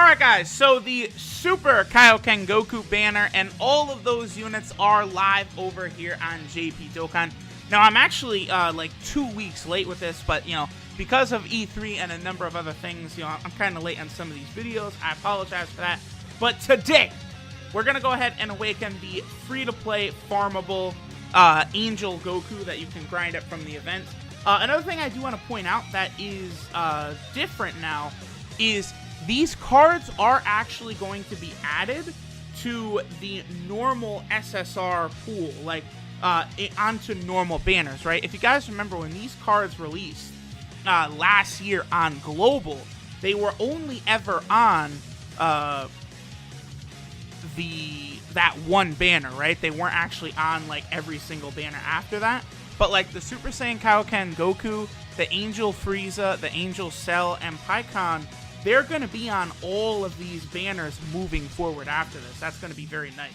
Alright guys, so the Super Kaioken Goku banner and all of those units are live over here on JP Dokkan. Now I'm actually like 2 weeks late with this, but because of E3 and a number of other things, I'm kind of late on some of these videos. I apologize for that. But today, we're going to go ahead and awaken the free-to-play farmable Angel Goku that you can grind up from the event. Another thing I do want to point out that is different now is these cards are actually going to be added to the normal SSR pool, like onto normal banners, right? If you guys remember when these cards released last year on Global, they were only ever on that one banner, right? They weren't actually on like every single banner after that. But like the Super Saiyan Kaioken Goku, the Angel Frieza, the Angel Cell, and Pikkon, they're going to be on all of these banners moving forward after this. That's going to be very nice.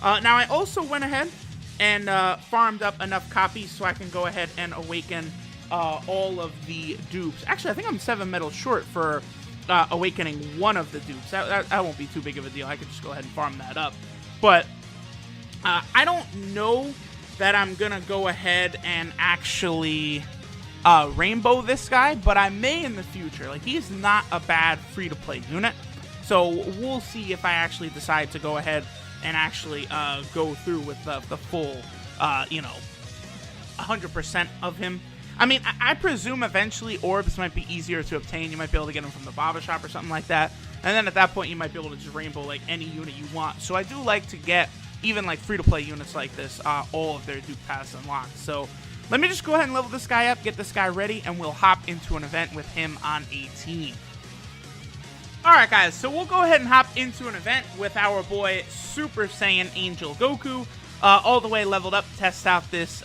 Now, I also went ahead and farmed up enough copies so I can go ahead and awaken all of the dupes. Actually, I think I'm 7 medals short for awakening one of the dupes. That won't be too big of a deal. I could just go ahead and farm that up. But I don't know that I'm going to go ahead and actually rainbow this guy, but I may in the future. Like, he's not a bad free-to-play unit, so we'll see if I actually decide to go ahead and actually go through with the full, 100% of him. I mean, I presume eventually orbs might be easier to obtain. You might be able to get them from the Baba Shop or something like that, and then at that point you might be able to just rainbow like any unit you want. So I do like to get even like free-to-play units like this, all of their Duke Pass unlocked. So let me just go ahead and level this guy up, get this guy ready, and we'll hop into an event with him on 18. Alright guys, so we'll go ahead and hop into an event with our boy Super Saiyan Angel Goku, all the way leveled up to test out this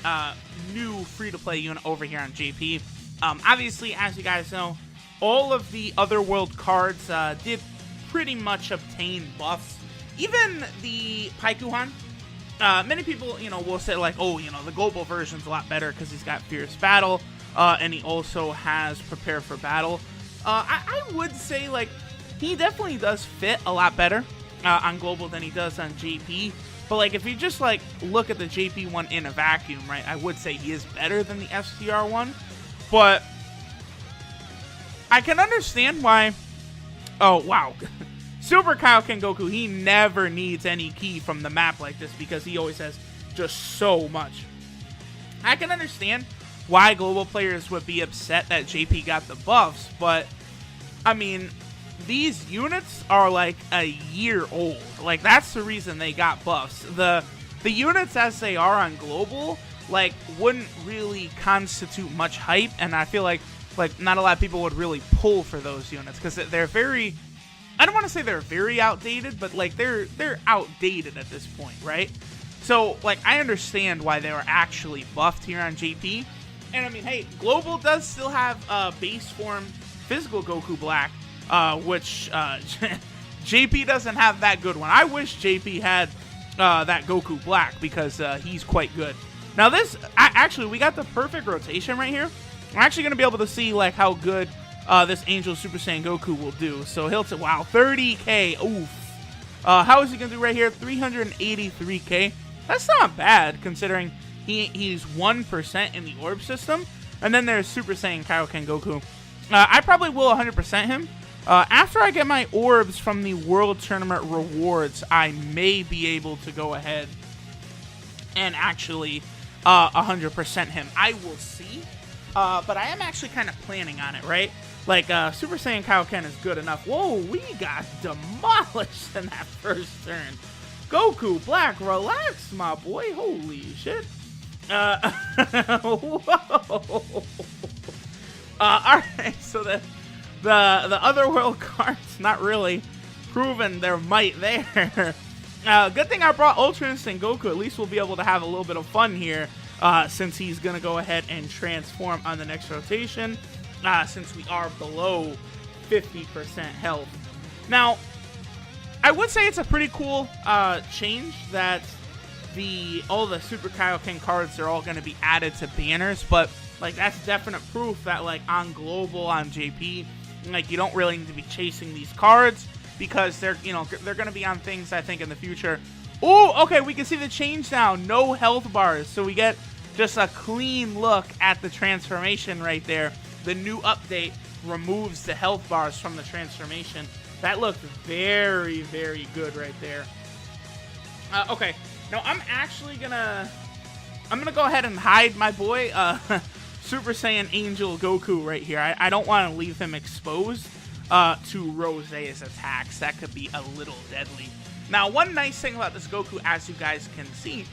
new free-to-play unit over here on JP. Obviously, as you guys know, all of the Otherworld cards did pretty much obtain buffs. Even the Paikuhan, many people, will say like, oh, the global version's a lot better because he's got Fierce Battle, and he also has Prepare for Battle. I would say, like, he definitely does fit a lot better on global than he does on JP. But, like, if you just, like, look at the JP one in a vacuum, right, I would say he is better than the STR one. But I can understand why. Oh, wow. Super Kaioken Goku, he never needs any key from the map like this because he always has just so much. I can understand why global players would be upset that JP got the buffs, but, I mean, these units are like a year old. Like, that's the reason they got buffs. The units as they are on global, like, wouldn't really constitute much hype, and I feel like not a lot of people would really pull for those units because they're very, I don't want to say they're very outdated, but like they're outdated at this point, right? So like I understand why they were actually buffed here on JP. And I mean, hey, Global does still have base form physical Goku Black, which JP doesn't have that good one. I wish JP had that Goku Black because he's quite good. Now this, actually, we got the perfect rotation right here. I'm actually going to be able to see like how good this Angel Super Saiyan Goku will do. So he'll say, wow, 30k. Oof. How is he going to do right here? 383k. That's not bad considering he's 1% in the orb system. And then there's Super Saiyan Kaioken Goku. I probably will 100% him. After I get my orbs from the World Tournament rewards, I may be able to go ahead and actually 100% him. I will see. But I am actually kind of planning on it, right? Like, Super Saiyan Kaioken is good enough. Whoa, we got demolished in that first turn. Goku Black, relax, my boy. Holy shit. Whoa. Alright, so the Otherworld cards, not really proving their might there. Good thing I brought Ultra Instinct Goku. At least we'll be able to have a little bit of fun here. Since he's going to go ahead and transform on the next rotation, since we are below 50% health. Now, I would say it's a pretty cool change that all the Super Kaioken cards are all going to be added to banners, but like that's definite proof that like on Global, on JP, like you don't really need to be chasing these cards. because they're going to be on things, I think, in the future. Oh, okay, we can see the change now. No health bars, so we get just a clean look at the transformation right there. The new update removes the health bars from the transformation. That looked very, very good right there. Okay, now I'm actually gonna go ahead and hide my boy, Super Saiyan Angel Goku right here. I don't want to leave him exposed to Rose's attacks. That could be a little deadly. Now, one nice thing about this Goku, as you guys can see,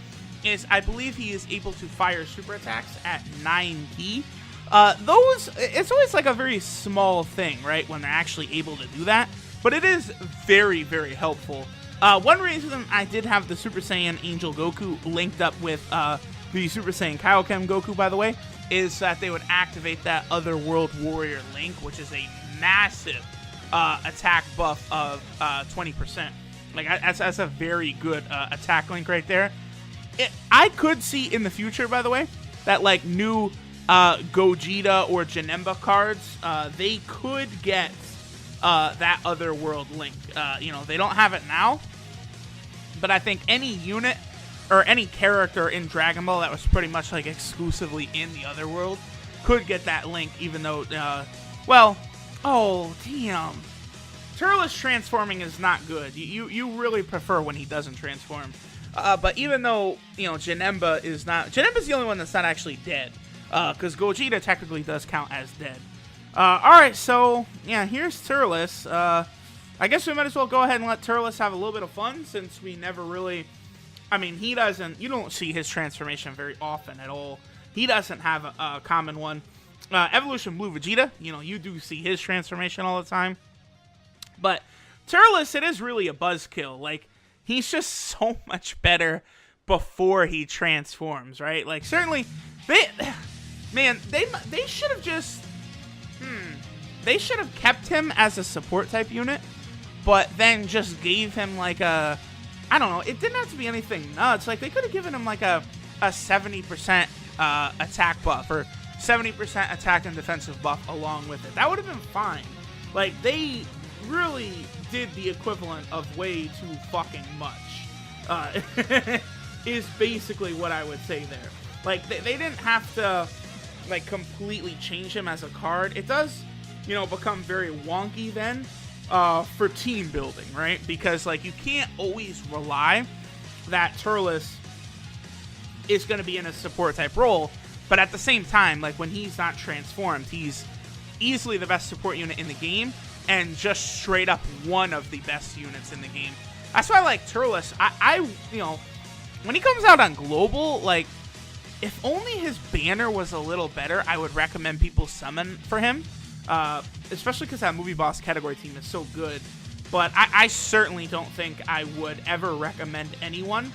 is I believe he is able to fire super attacks at 9P. It's always like a very small thing, right, when they're actually able to do that, but it is very, very helpful. One reason I did have the Super Saiyan Angel Goku linked up with the Super Saiyan Kaioken Goku, by the way, is that they would activate that Otherworld Warrior link, which is a massive attack buff of 20%. Like, that's a very good attack link right there. I could see in the future, by the way, that like new Gogeta or Janemba cards, they could get that Otherworld link. They don't have it now, but I think any unit or any character in Dragon Ball that was pretty much like exclusively in the Otherworld could get that link, even though, oh, damn. Turles transforming is not good. You really prefer when he doesn't transform. But even though, Janemba is not... Janemba's the only one that's not actually dead. Because Gogeta technically does count as dead. Alright, so, yeah, here's Turles. I guess we might as well go ahead and let Turles have a little bit of fun, since we never really... I mean, he doesn't... You don't see his transformation very often at all. He doesn't have a common one. Evolution Blue Vegeta, you do see his transformation all the time. But Turles, it is really a buzzkill. Like, he's just so much better before he transforms, right? Like, certainly, they should have just, they should have kept him as a support type unit, but then just gave him like a, I don't know, it didn't have to be anything nuts. Like, they could have given him like a 70% attack buff, or 70% attack and defensive buff along with it. That would have been fine. Like, they really did the equivalent of way too fucking much, is basically what I would say there. Like, they didn't have to, like, completely change him as a card. It does, become very wonky then, for team building, right? Because, like, you can't always rely that Turles is going to be in a support type role, but at the same time, like, when he's not transformed, he's easily the best support unit in the game, and just straight up one of the best units in the game. That's why I like Turles. I when he comes out on Global, like, if only his banner was a little better, I would recommend people summon for him. Especially because that Movie Boss category team is so good. But I certainly don't think I would ever recommend anyone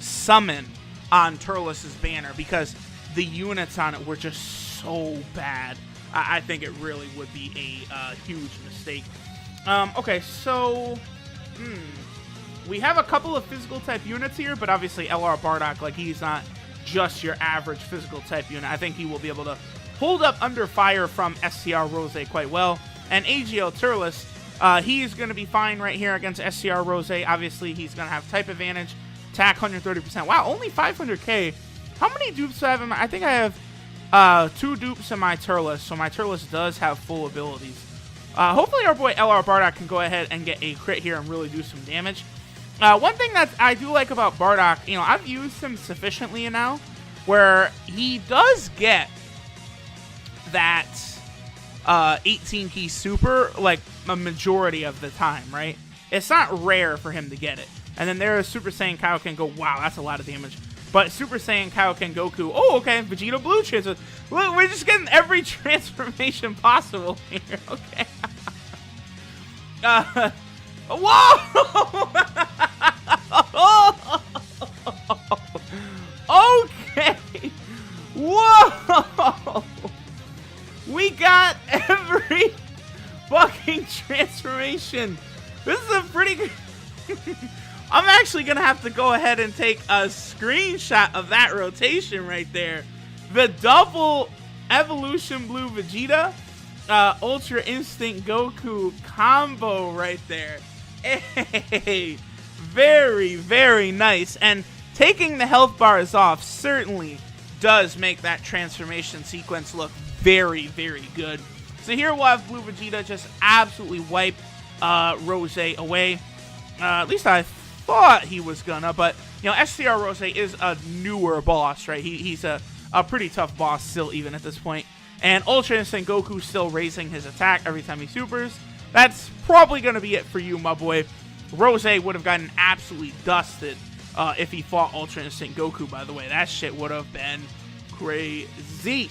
summon on Turles' banner, because the units on it were just so bad. I think it really would be a huge mistake. Okay, so... we have a couple of physical type units here, but obviously LR Bardock, like, he's not just your average physical type unit. I think he will be able to hold up under fire from SCR Rose quite well. And AGL Turles, he's going to be fine right here against SCR Rose. Obviously, he's going to have type advantage, attack 130%. Wow, only 500k. How many dupes do I have? I think I have 2 dupes in my Turles, so my Turles does have full abilities. Hopefully our boy LR Bardock can go ahead and get a crit here and really do some damage. One thing that I do like about Bardock, I've used him sufficiently now, where he does get that 18 key super, like, a majority of the time, right? It's not rare for him to get it. And then there's Super Saiyan Kaioken Go. Wow, that's a lot of damage. But Super Saiyan Kaioken Goku. Oh, okay. Vegeta Blue transfer. Look, we're just getting every transformation possible here. Okay. Whoa! Okay. Whoa! We got every fucking transformation. This is a pretty good... I'm actually going to have to go ahead and take a screenshot of that rotation right there. The double Evolution Blue Vegeta Ultra Instinct Goku combo right there. Hey, very, very nice. And taking the health bars off certainly does make that transformation sequence look very, very good. So here we'll have Blue Vegeta just absolutely wipe Rose away. At least I thought he was gonna, but you know, SCR Rose is a newer boss, right? He's a pretty tough boss still, even at this point. And Ultra Instinct Goku still raising his attack every time he supers. That's probably gonna be it for you, my boy. Rose would have gotten absolutely dusted if he fought Ultra Instinct Goku, by the way. That shit would have been crazy.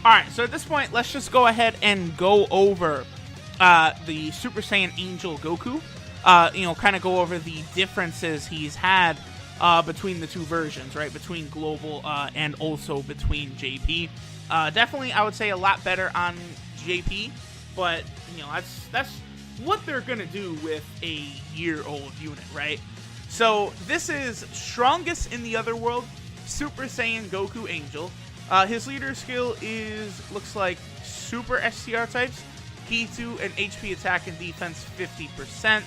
Alright, so at this point, let's just go ahead and go over the Super Saiyan Angel Goku. You know, kind of go over the differences he's had between the two versions, right? Between Global and also between JP. Definitely, I would say a lot better on JP, but, you know, that's what they're going to do with a year-old unit, right? So, this is Strongest in the Other World, Super Saiyan Goku Angel. His leader skill looks like Super SCR types, Key 2 and HP attack and defense 50%.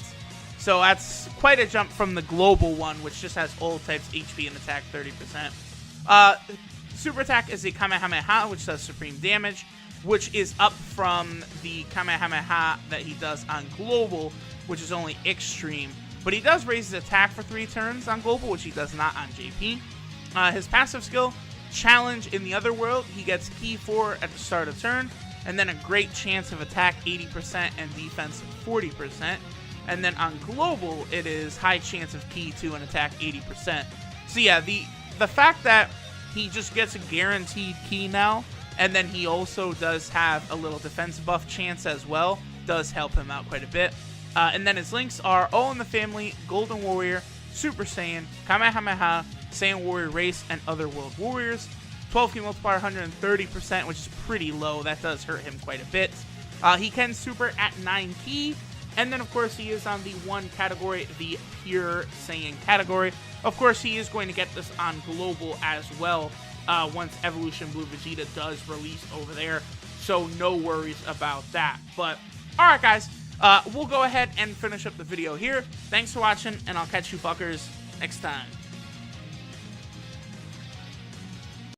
So that's quite a jump from the global one, which just has all types, HP and attack 30%. Super attack is a Kamehameha, which does supreme damage, which is up from the Kamehameha that he does on global, which is only extreme. But he does raise his attack for 3 turns on global, which he does not on JP. His passive skill, Challenge in the Other World, he gets Key 4 at the start of turn, and then a great chance of attack 80% and defense 40%. And then on global, it is high chance of Key 2 and attack 80%. So yeah, the fact that he just gets a guaranteed Key now, and then he also does have a little defense buff chance as well, does help him out quite a bit. And then his links are All in the Family, Golden Warrior, Super Saiyan, Kamehameha, Saiyan Warrior Race, and Other World Warriors. 12 key multiplier, 130%, which is pretty low. That does hurt him quite a bit. He can super at 9 key. And then, of course, he is on the 1 category, the Pure Saiyan category. Of course, he is going to get this on global as well once Evolution Blue Vegeta does release over there. So no worries about that. But, alright guys, we'll go ahead and finish up the video here. Thanks for watching, and I'll catch you fuckers next time.